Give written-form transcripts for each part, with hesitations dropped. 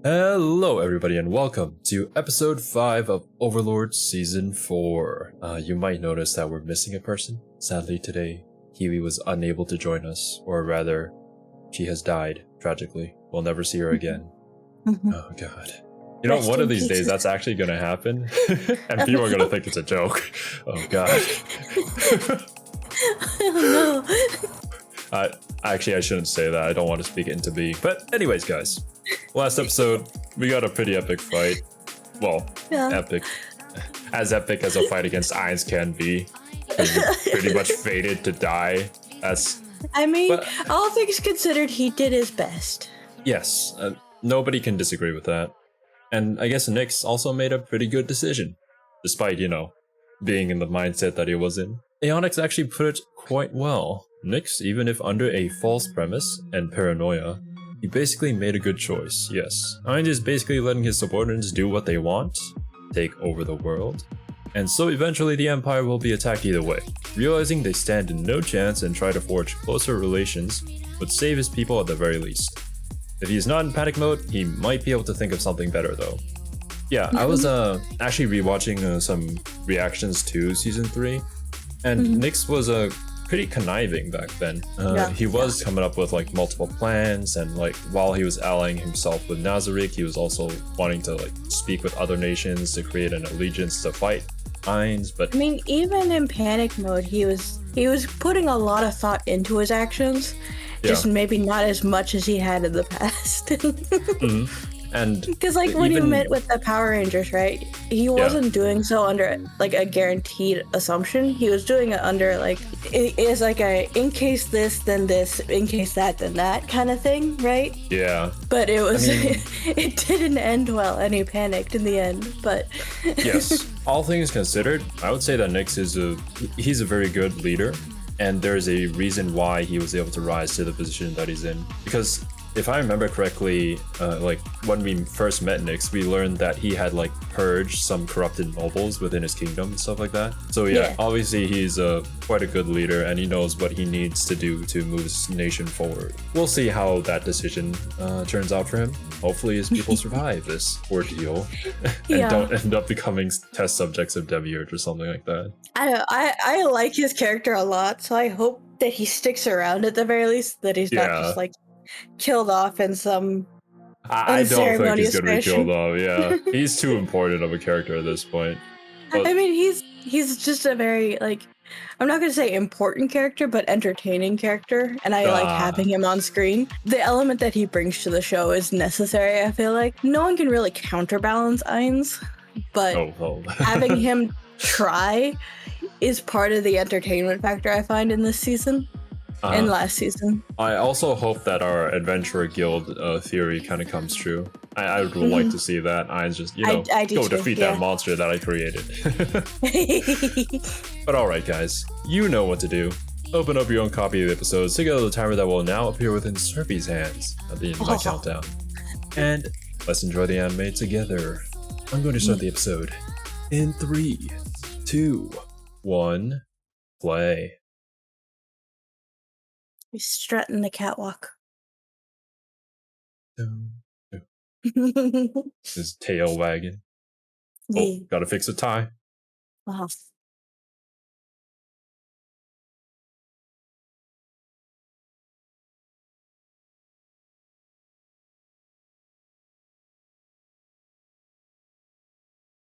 Hello everybody and welcome to episode 5 of Overlord Season 4. You might notice that we're missing a person. Sadly today, Kiwi was unable to join us, or rather, she has died, tragically. We'll never see her again. Oh god. You know, one of these days that's actually gonna happen, and people are gonna think it's a joke. Oh god. Oh no. Actually, I shouldn't say that. I don't want to speak it into being. But anyways, guys. Last episode, we got a pretty epic fight. Well, epic. As epic as a fight against Ainz can be. Pretty much fated to die. All things considered, he did his best. Yes, nobody can disagree with that. And I guess Nyx also made a pretty good decision. Despite, being in the mindset that he was in. Aeonix actually put it quite well. Nyx, even if under a false premise and paranoia, he basically made a good choice, yes. Ainz is basically letting his subordinates do what they want, take over the world, and so eventually the Empire will be attacked either way. Realizing they stand no chance and try to forge closer relations would save his people at the very least. If he's not in panic mode, he might be able to think of something better though. Yeah, I was actually rewatching some reactions to Season 3, and Nyx was pretty conniving back then. He was coming up with multiple plans, and while he was allying himself with Nazarick, he was also wanting to speak with other nations to create an allegiance to fight Ainz. But even in panic mode, he was putting a lot of thought into his actions, just maybe not as much as he had in the past. And because when you met with the Power Rangers, right, he wasn't doing so under a guaranteed assumption. He was doing it under it's a in case this then this, in case that then that kind of thing, right? Yeah. But it was it didn't end well, and he panicked in the end. But yes, all things considered, I would say that Nyx he's a very good leader, and there's a reason why he was able to rise to the position that he's in. Because if I remember correctly, when we first met Nyx, we learned that he had purged some corrupted nobles within his kingdom and stuff like that. So yeah. Obviously he's quite a good leader, and he knows what he needs to do to move his nation forward. We'll see how that decision turns out for him. Hopefully his people survive this ordeal and don't end up becoming test subjects of Demiurge or something like that. I like his character a lot, so I hope that he sticks around at the very least, that he's not just killed off in some I don't think he's gonna be killed off. Yeah, he's too important of a character at this point. But he's just a very I'm not gonna say important character, but entertaining character, and I like having him on screen. The element that he brings to the show is necessary. I feel like no one can really counterbalance Ainz, but having him try is part of the entertainment factor I find in this season. And last season. I also hope that our Adventurer Guild theory kind of comes true. I would like to see that. Ainz just, go defeat that monster that I created. But alright guys, you know what to do. Open up your own copy of the episodes to go to the timer that will now appear within Serpy's hands at the end of my countdown. And let's enjoy the anime together. I'm going to start the episode in 3, 2, 1, play. He's strutting the catwalk. His tail wagging. Oh, gotta fix a tie.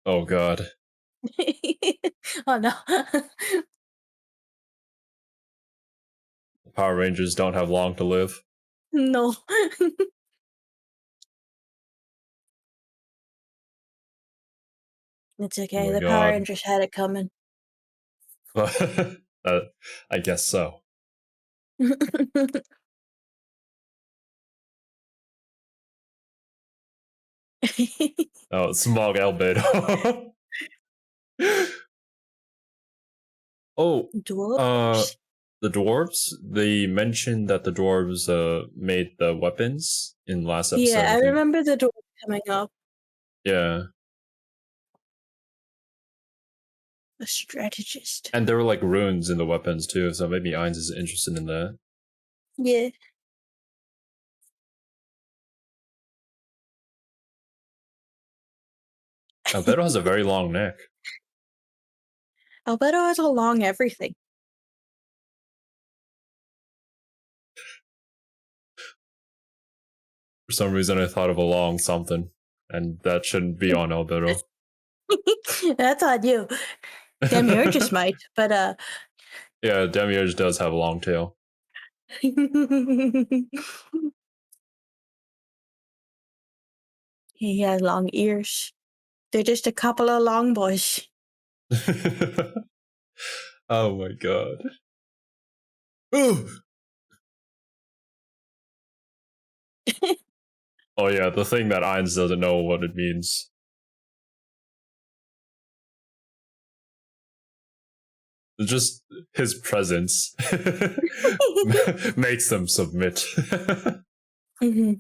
Oh god. Oh no. Power Rangers don't have long to live. No. It's okay. The Power Rangers had it coming. I guess so. Oh, smog albedo. Dwarves? The Dwarves? They mentioned that the Dwarves made the weapons in last episode. Yeah, I remember the Dwarves coming up. Yeah. A strategist. And there were runes in the weapons too, so maybe Ainz is interested in that. Yeah. Albedo has a very long neck. Albedo has a long everything. For some reason, I thought of a long something, and that shouldn't be on Albedo. That's on you. Demiurgus might, but Yeah, Demiurge does have a long tail. He has long ears. They're just a couple of long boys. Oh my god. Ooh. Oh yeah, the thing that Ainz doesn't know what it means. Just his presence makes them submit. Mm-hmm.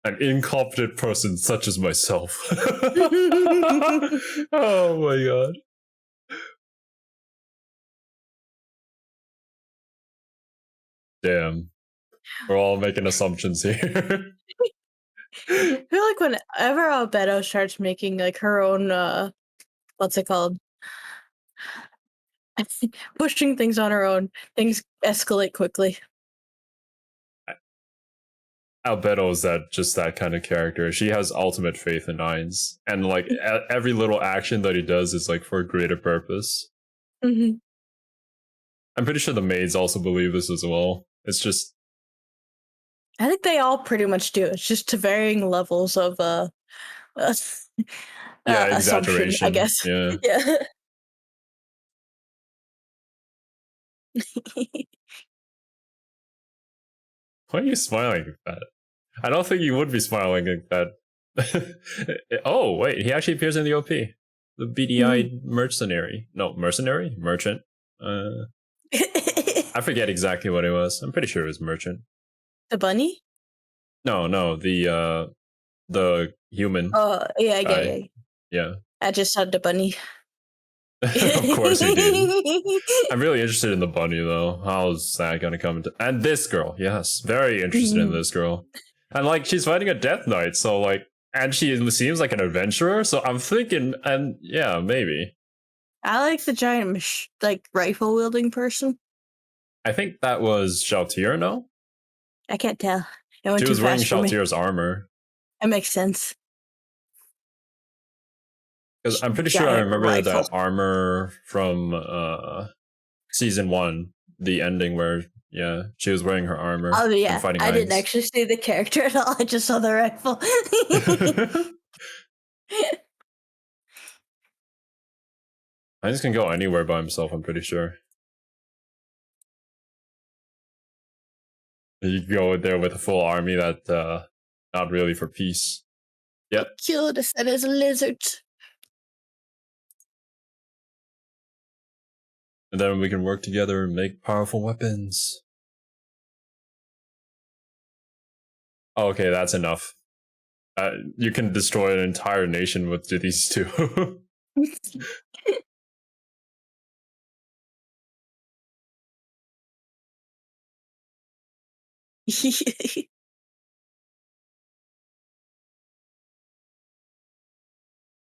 An incompetent person such as myself. Oh my god. Damn. We're all making assumptions here. I feel like whenever Albedo starts making like her own what's it called? Pushing things on her own, things escalate quickly. Albedo is that kind of character. She has ultimate faith in Ainz, and like every little action that he does is like for a greater purpose. Mm-hmm. I'm pretty sure the maids also believe this as well. It's just, I think they all pretty much do. It's just to varying levels of yeah, assumption, I exaggeration. guess. Yeah. Yeah. Why are you smiling like that? I don't think you would be smiling like that. Oh, wait, he actually appears in the OP. The beady-eyed mercenary. No, mercenary? Merchant. I forget exactly what it was. I'm pretty sure it was merchant. The bunny? No, the human. Oh, yeah, yeah. Yeah. I just said the bunny. Of course you did. I'm really interested in the bunny, though. How's that gonna come into... And this girl, yes. Very interested in this girl. And, like, she's fighting a death knight, so, like... And she seems like an adventurer, so I'm thinking... And, yeah, maybe. I like the giant, like, rifle-wielding person. I think that was Shalltear, no? I can't tell. It went She too was wearing fast for me. Shalltear's armor. It makes sense. Because I'm pretty sure I remember that armor from season 1, the ending where, yeah, she was wearing her armor. Oh, yeah. And fighting I Ainz. didn't actually see the character at all. I just saw the rifle. Ainz can go anywhere by himself, I'm pretty sure. You go there with a full army that, not really for peace. Yep. Killed us as a lizard. And then we can work together and make powerful weapons. Oh, okay, that's enough. You can destroy an entire nation with these two.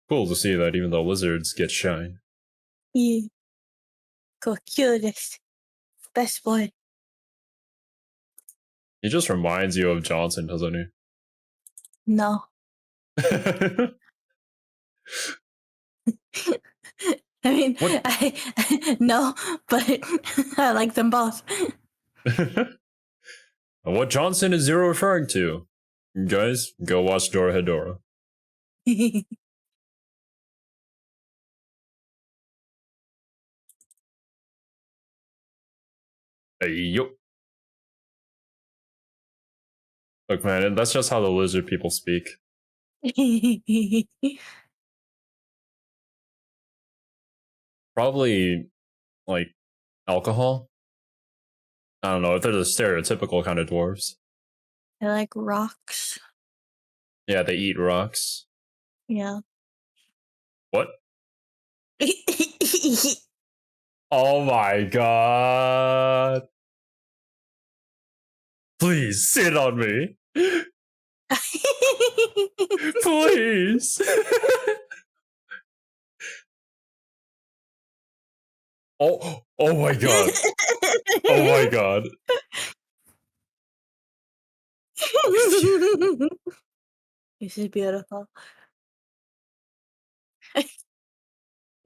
Cool to see that even the lizards get shine. Yeah. Go kill this. Best boy. He just reminds you of Johnson, doesn't he? No. I mean, no, but I like them both. What Johnson is Zero referring to? Guys, go watch Dora. Hey, yo. Look, man, that's just how the lizard people speak. Probably, like, alcohol? I don't know, if they're the stereotypical kind of dwarves. I like rocks. Yeah, they eat rocks. Yeah. What? Oh my god. Please sit on me. Please. Oh my god. Oh my god. This is beautiful.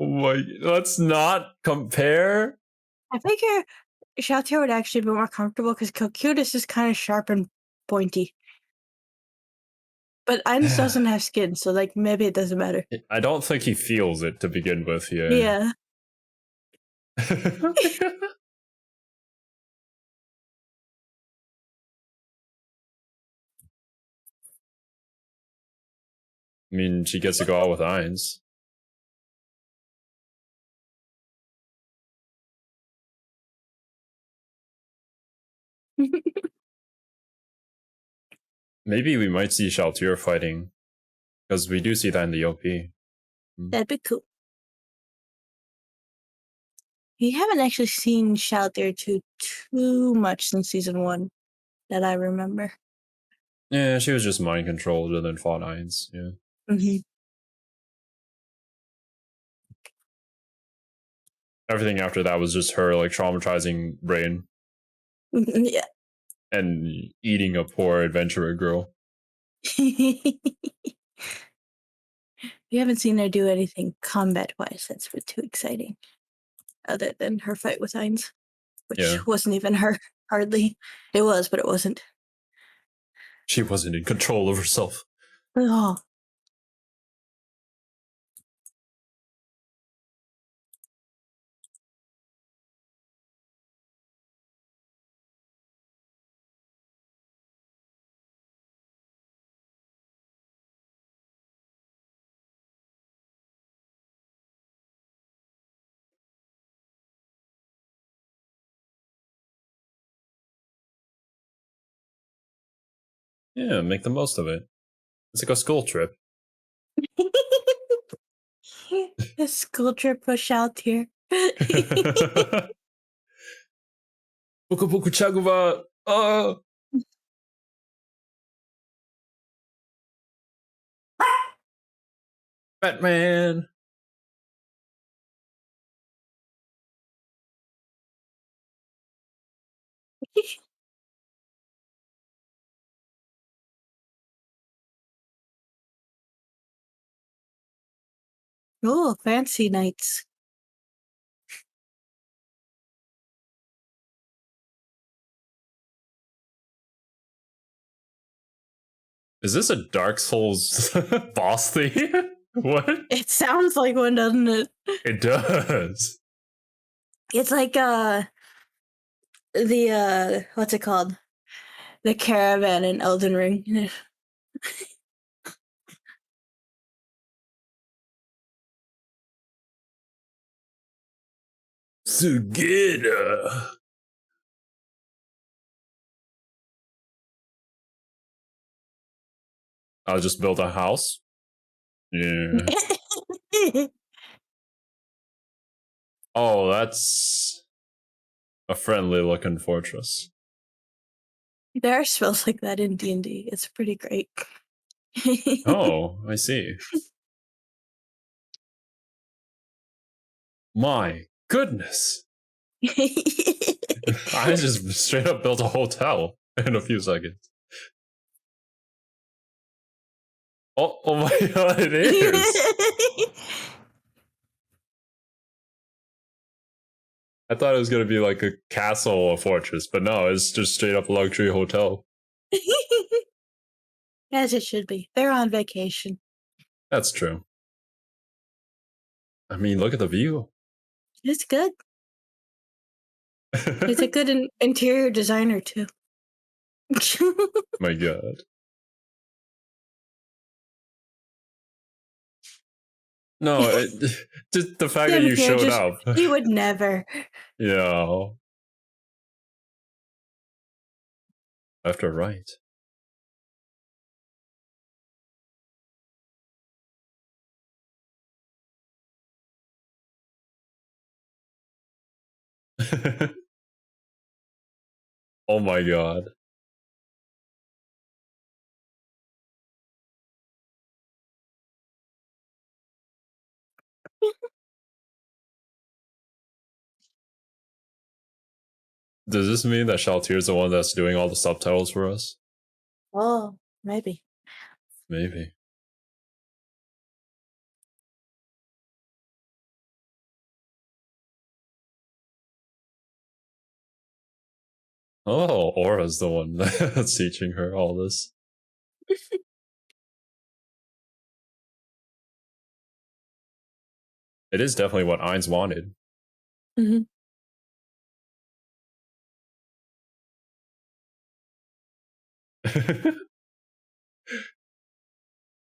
Oh my, let's not compare. I figure Shoutout would actually be more comfortable because Cocutus is kind of sharp and pointy. But Ainz doesn't have skin, so like maybe it doesn't matter. I don't think he feels it to begin with here. Yeah. I mean, she gets to go out with Ainz. Maybe we might see Shalltear fighting, because we do see that in the OP. That'd be cool. We haven't actually seen Shalltear too much since season 1 that I remember. Yeah, she was just mind controlled and then fought Ainz. Yeah. Mm-hmm. Everything after that was just her like traumatizing brain. Yeah. And eating a poor adventurer girl. We haven't seen her do anything combat-wise that's been too exciting. Other than her fight with Ainz, which wasn't even her, hardly. It was, but it wasn't. She wasn't in control of herself. Oh. Yeah, make the most of it. It's like a school trip. A school trip for Shalltear. Buku buku chaguva. Oh. Batman. Oh, fancy nights. Is this a Dark Souls boss thing? What? It sounds like one, doesn't it? It does. It's like the what's it called? The caravan in Elden Ring. Sugeda. I'll just build a house. Yeah. Oh, that's a friendly looking fortress. There are spells like that in D&D. It's pretty great. Oh, I see. My goodness. I just straight up built a hotel in a few seconds. Oh my god, it is. I thought it was gonna be like a castle or fortress, but no, it's just straight up a luxury hotel. As it should be. They're on vacation. That's true. I mean, look at the view. It's good. It's a good interior designer too. My god. No, just the fact that you showed up. He would never. Yeah. Left or right? Oh my god. Does this mean that Shalltear is the one that's doing all the subtitles for us? Oh, maybe. Maybe. Oh, Aura's the one that's teaching her all this. It is definitely what Ainz wanted. Mm-hmm.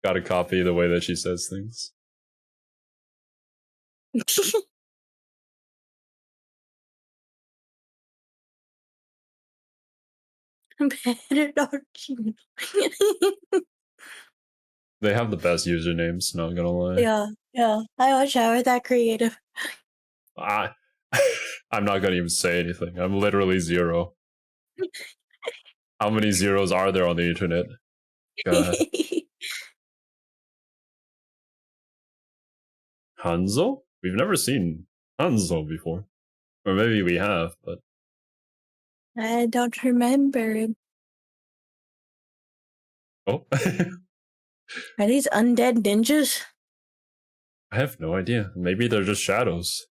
Gotta copy the way that she says things. Better not you. They have the best usernames, not gonna lie. Yeah. I wish I were that creative. I'm not gonna even say anything. I'm literally zero. How many zeros are there on the internet? God. Hanzo? We've never seen Hanzo before. Or maybe we have, but... I don't remember him. Oh. Are these undead ninjas? I have no idea. Maybe they're just shadows.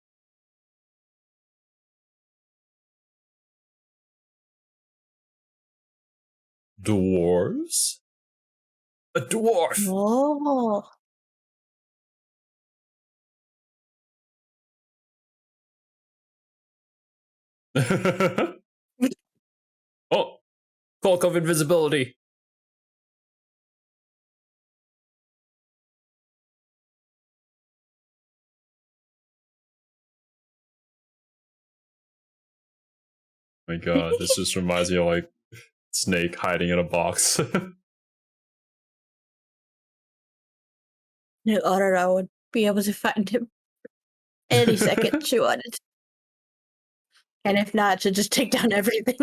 Dwarves? A dwarf! Oh. Oh! Cloak of invisibility! My god, this just reminds me of like Snake hiding in a box. Knew Aurora would be able to find him any second she wanted. And if not, she'd just take down everything.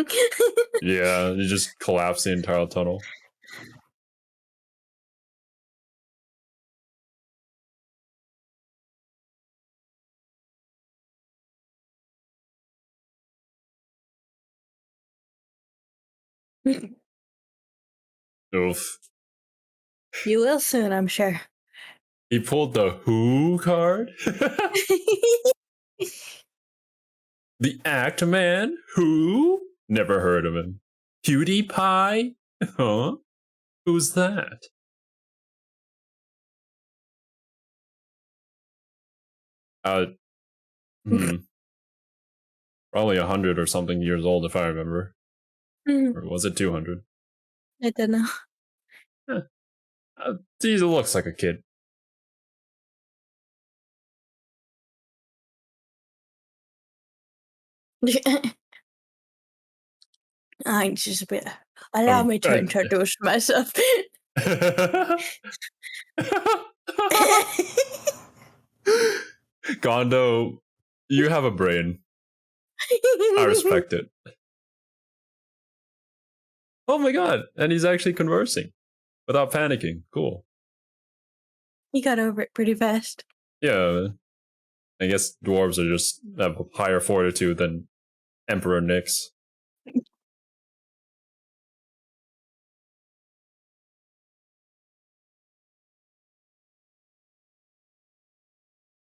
Yeah, you just collapse the entire tunnel. Oof. You will soon, I'm sure. He pulled the Who card? The Act Man? Who? Never heard of him. PewDiePie? Huh? Who's that? Hmm. Probably 100 or something years old if I remember. Or was it 200? I don't know. He looks like a kid. I just a bit. Allow me to introduce myself. Gondo, you have a brain. I respect it. Oh my god, and he's actually conversing without panicking. Cool. He got over it pretty fast. Yeah, I guess dwarves are just have higher fortitude than Emperor Nyx.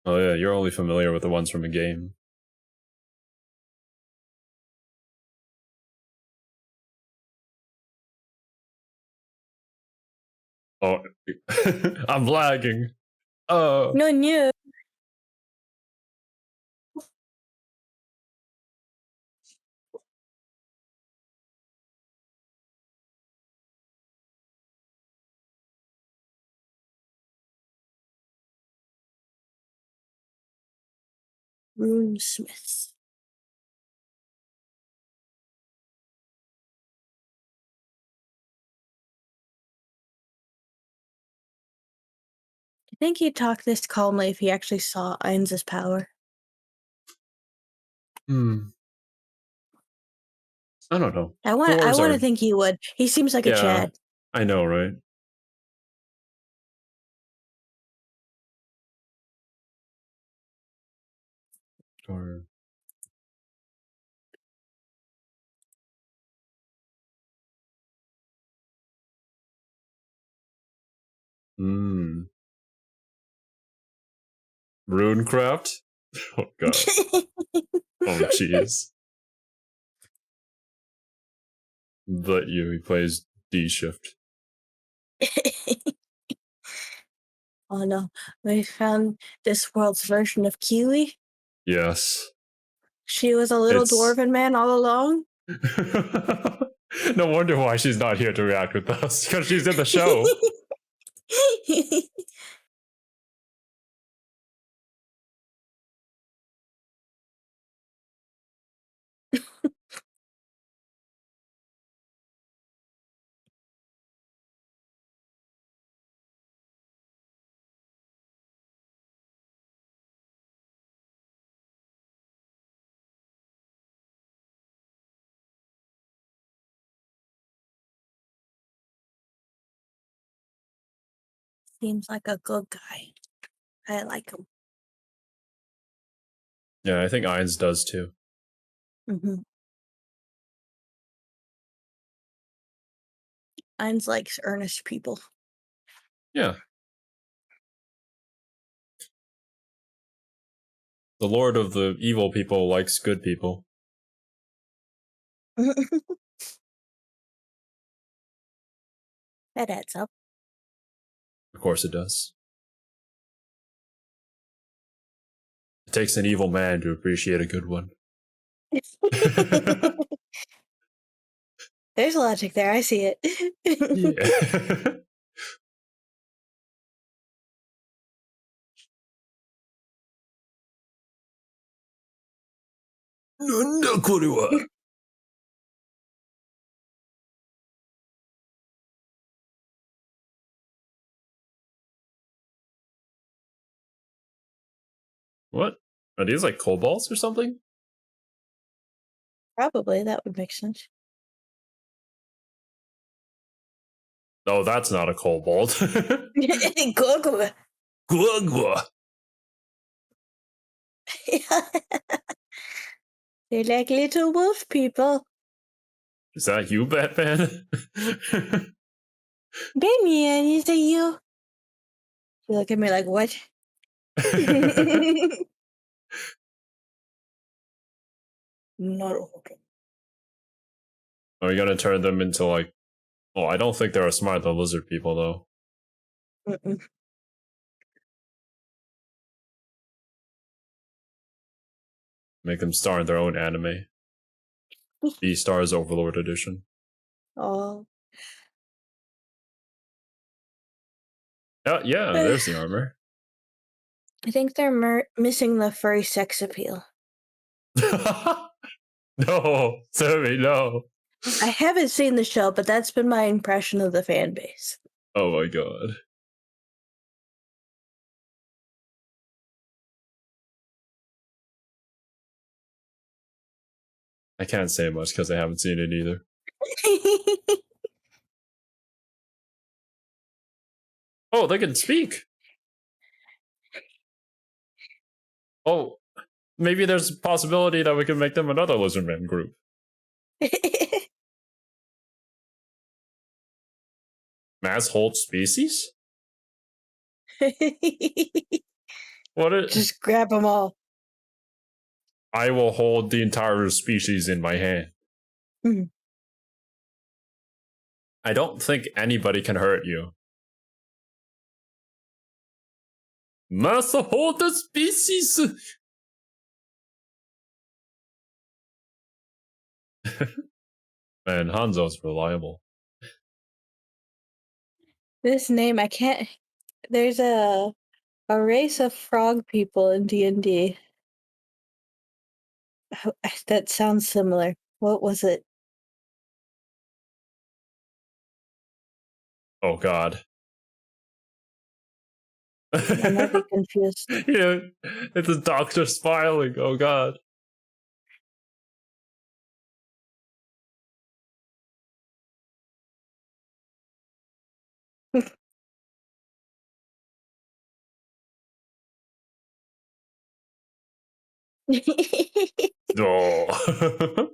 Oh yeah, you're only familiar with the ones from a game. Oh, I'm lagging. Oh. No. Runesmiths. I think he'd talk this calmly if he actually saw Ainz's power. I don't know. I want to think he would. He seems like a Chad. I know, right? Or Runecraft? Oh god. Oh jeez. But he plays D shift. Oh no, we found this world's version of Kiwi. Yes. She was a little dwarven man all along. No wonder why she's not here to react with us, because she's in the show. Seems like a good guy. I like him. Yeah, I think Ainz does too. Mm-hmm. Ainz likes earnest people. Yeah. The Lord of the Evil People likes good people. That adds up. Of course it does. It takes an evil man to appreciate a good one. There's logic there. I see it. Yeah. What? Are these like kobolds or something? Probably, that would make sense. Oh, that's not a kobold. Gugwa. Glugwa. They're like little wolf people. Is that you, Batman? Damien, is it you? You look at me like, what? No. Are we gonna turn them into like... Oh, I don't think they're as smart as the lizard people, though. Mm-mm. Make them star in their own anime. B-Stars Overlord Edition. Oh. Yeah, there's the armor. I think they're missing the furry sex appeal. No, Sammy, no. I haven't seen the show, but that's been my impression of the fan base. Oh my god. I can't say much because I haven't seen it either. Oh, they can speak. Oh, maybe there's a possibility that we can make them another lizardman group. Mass hold species? What is... Just grab them all. I will hold the entire species in my hand. Mm. I don't think anybody can hurt you. Mass hold the species! Man, Hanzo's reliable. This name, I can't... There's a race of frog people in D&D. That sounds similar. What was it? Oh god. I might be confused. Yeah, it's a doctor smiling. Oh god. Oh.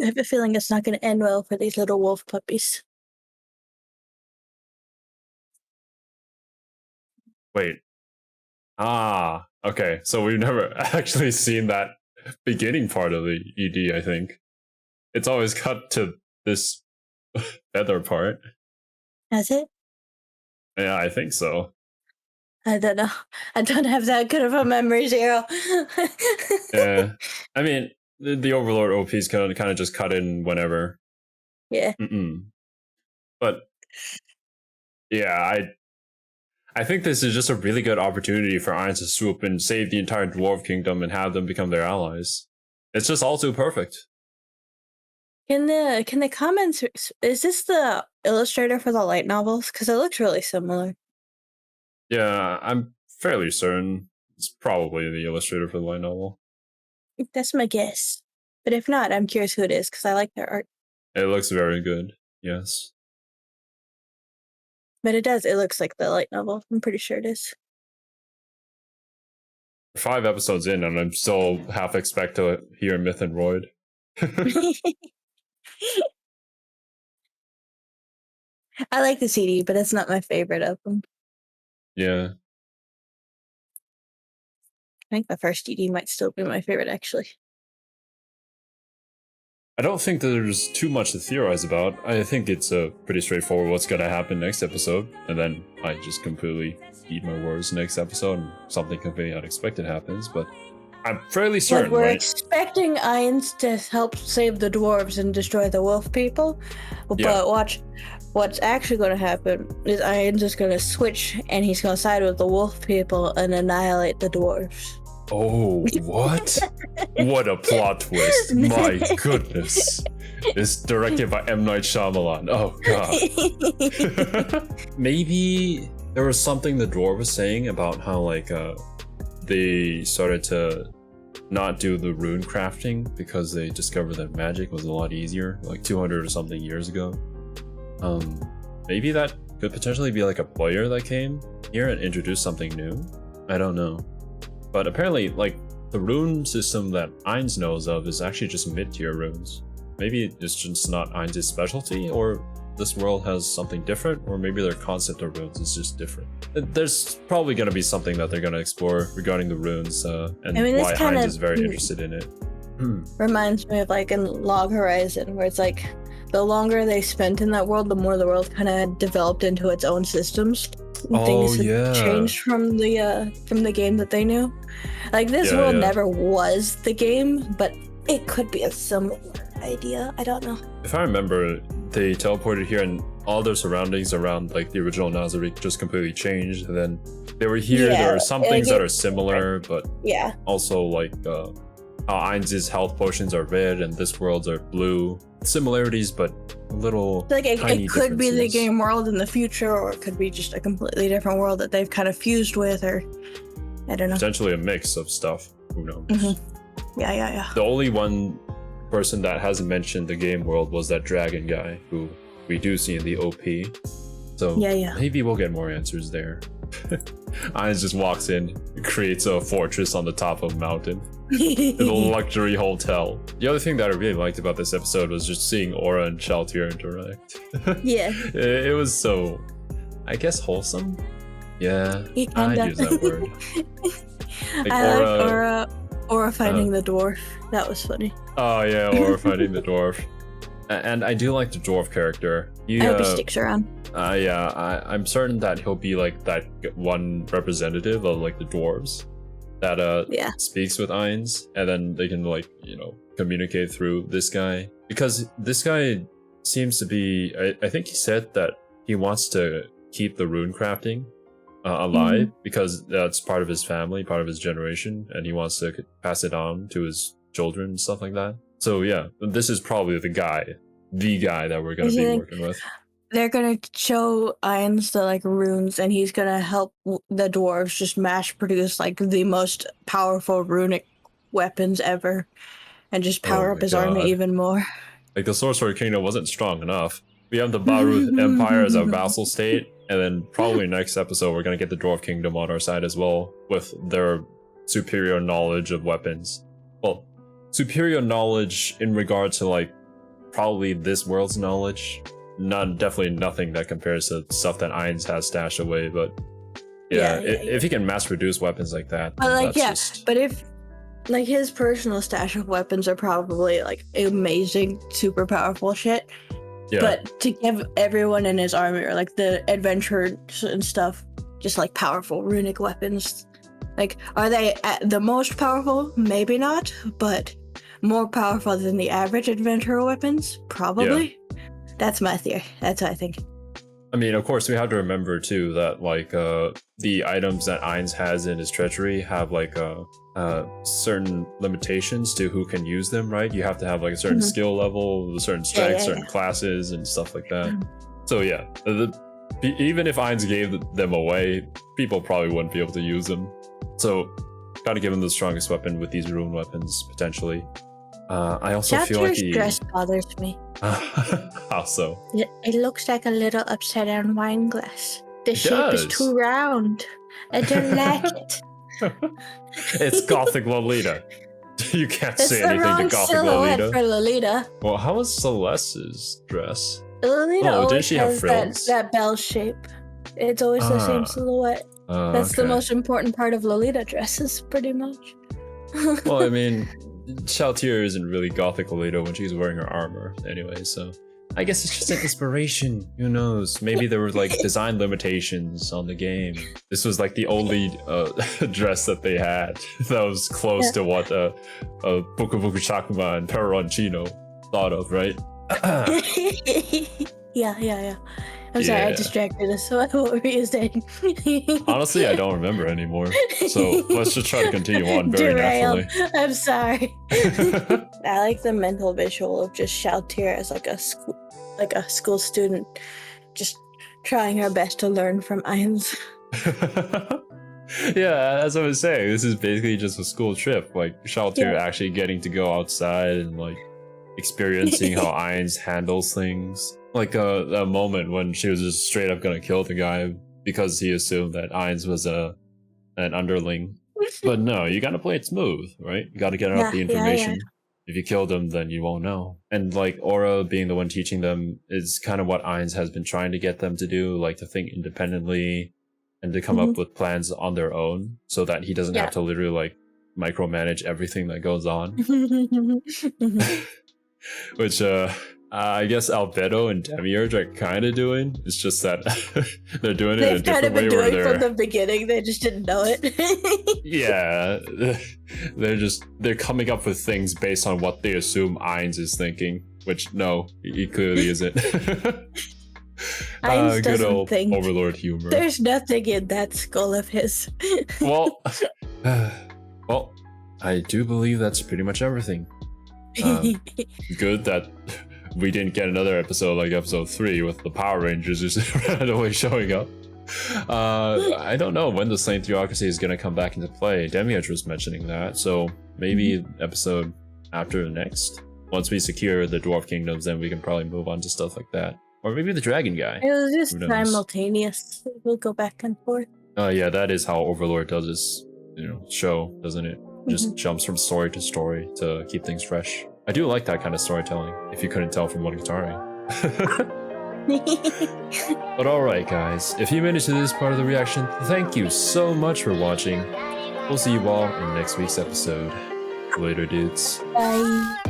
I have a feeling it's not going to end well for these little wolf puppies. Wait. Ah, okay. So we've never actually seen that beginning part of the ED, I think. It's always cut to this feather part. Has it? Yeah, I think so. I don't know. I don't have that good of a memory, Zero. Yeah. I mean, the Overlord OPs kind of just cut in whenever. Yeah. But yeah, I think this is just a really good opportunity for Ainz to swoop and save the entire Dwarf Kingdom and have them become their allies. It's just all too perfect. Can the comments, is this the illustrator for the light novels? Because it looks really similar. Yeah, I'm fairly certain it's probably the illustrator for the light novel. That's my guess. But if not, I'm curious who it is because I like their art. It looks very good, yes. But it does. It looks like the light novel. I'm pretty sure it is. 5 episodes in, and I'm still half expect to hear Myth and Royd. I like the CD, but it's not my favorite of them. Yeah. I think the first CD might still be my favorite, actually. I don't think there's too much to theorize about. I think it's pretty straightforward what's going to happen next episode, and then I just completely eat my words next episode and something completely unexpected happens, but I'm fairly certain, Like we're expecting Ainz to help save the dwarves and destroy the wolf people, but watch, what's actually going to happen is Ainz is going to switch and he's going to side with the wolf people and annihilate the dwarves. Oh, what? What a plot twist. My goodness. It's directed by M. Night Shyamalan. Oh, God. Maybe there was something the dwarf was saying about how, like, they started to not do the rune crafting because they discovered that magic was a lot easier, like 200 or something years ago. Maybe that could potentially be like a player that came here and introduced something new. I don't know. But apparently, like, the rune system that Ainz knows of is actually just mid-tier runes. Maybe it's just not Ainz's specialty, or this world has something different, or maybe their concept of runes is just different. There's probably going to be something that they're going to explore regarding the runes, and why Ainz is very interested in it. Reminds me of, like, in Log Horizon, where it's like, the longer they spent in that world, the more the world kind of developed into its own systems. Things had changed from the game that they knew. Like, this world never was the game, but it could be a similar idea. I don't know. If I remember, they teleported here and all their surroundings around, like, the original Nazarick just completely changed. And then they were here. There are some things that are similar, but also, like, Ainz's health potions are red and this world's are blue. Similarities, but little like it could be the game world in the future, or it could be just a completely different world that they've kind of fused with, or I don't know. Potentially a mix of stuff. Who knows? Yeah. The only one person that hasn't mentioned the game world was that dragon guy, who we do see in the OP. So maybe we'll get more answers there. Ainz just walks in, creates a fortress on the top of a mountain. In a luxury hotel. The other thing that I really liked about this episode was just seeing Aura and Shalltear interact. It was so, I guess, wholesome. Yeah, I use that word. Like I like Aura finding the dwarf. That was funny. Oh yeah, Aura finding the dwarf. And I do like the dwarf character. I hope he sticks around. I'm certain that he'll be like that one representative of like the dwarves that speaks with Ainz, and then they can, like, you know, communicate through this guy, because this guy seems to be, I think he said that he wants to keep the rune crafting alive because that's part of his family, part of his generation, and he wants to pass it on to his children and stuff like that. So yeah, this is probably the guy that we're going to be working with. They're gonna show Ainz the, like, runes, and he's gonna help the dwarves just mass produce, like, the most powerful runic weapons ever, and just power up his army even more. Like, the Sorcerer Kingdom wasn't strong enough. We have the Baruth Empire as a vassal state, and then probably next episode we're gonna get the Dwarf Kingdom on our side as well, with their superior knowledge of weapons. Well, superior knowledge in regard to, like, probably this world's knowledge. Definitely nothing that compares to stuff that Ainz has stashed away, but if he can mass produce weapons like that, but like but if like his personal stash of weapons are probably like amazing, super powerful shit. Yeah. But to give everyone in his army or like the adventurers and stuff just like powerful runic weapons, like are they at the most powerful? Maybe not, but more powerful than the average adventurer weapons? Probably. Yeah. That's my theory. That's what I think. I mean, of course, we have to remember too that like the items that Ainz has in his treasury have like certain limitations to who can use them, right? You have to have like a certain skill level, a certain strength, certain classes, and stuff like that. So yeah, even if Ainz gave them away, people probably wouldn't be able to use them. So, gotta give him the strongest weapon with these rune weapons potentially. I also feel like Shoutear's dress bothers me. How so? It looks like a little upside down wine glass. The shape is too round. I don't like it. It's Gothic Lolita. You can't say anything to Gothic Lolita. For Lolita. Well, how was Celeste's dress? Lolita always has that bell shape. It's always the same silhouette. That's the most important part of Lolita dresses, pretty much. Well, I mean, Shalltear isn't really Gothic Lolita when she's wearing her armor anyway, so I guess it's just an inspiration. Who knows? Maybe there were like design limitations on the game. This was like the only dress that they had that was close to what Buku Buku Shakuma and Peroncino thought of, right? Yeah. I'm sorry, I distracted us. What were you saying? Honestly, I don't remember anymore. So let's just try to continue on very naturally. I'm sorry. I like the mental visual of just Shalltear as like a school student, just trying her best to learn from Ainz. Yeah, as I was saying, this is basically just a school trip. Like Shalltear actually getting to go outside and like experiencing how Ainz handles things. Like a moment when she was just straight up gonna kill the guy because he assumed that Ainz was an underling. But no, you gotta play it smooth, right? You gotta get out the information. If you kill them, then you won't know. And like Aura being the one teaching them is kind of what Ainz has been trying to get them to do, like to think independently and to come up with plans on their own so that he doesn't have to literally like micromanage everything that goes on. Which I guess Albedo and Demiurge are kind of doing. It's just that they're doing it in a different way. They've kind of been doing it from the beginning. They just didn't know it. Yeah, they're coming up with things based on what they assume Ainz is thinking. Which no, he clearly isn't. Ainz good old think Overlord humor. There's nothing in that skull of his. Well, I do believe that's pretty much everything. Good that we didn't get another episode like episode 3 with the Power Rangers just randomly showing up. I don't know when the Slain Theocracy is going to come back into play. Demiurge was mentioning that, so maybe episode after the next. Once we secure the Dwarf Kingdoms, then we can probably move on to stuff like that. Or maybe the Dragon guy. It was just simultaneous. We'll go back and forth. Yeah, that is how Overlord does his show, doesn't it? Just jumps from story to story to keep things fresh. I do like that kind of storytelling, if you couldn't tell from Monogatari. But alright guys, if you made it to this part of the reaction, thank you so much for watching. We'll see you all in next week's episode. Later dudes. Bye.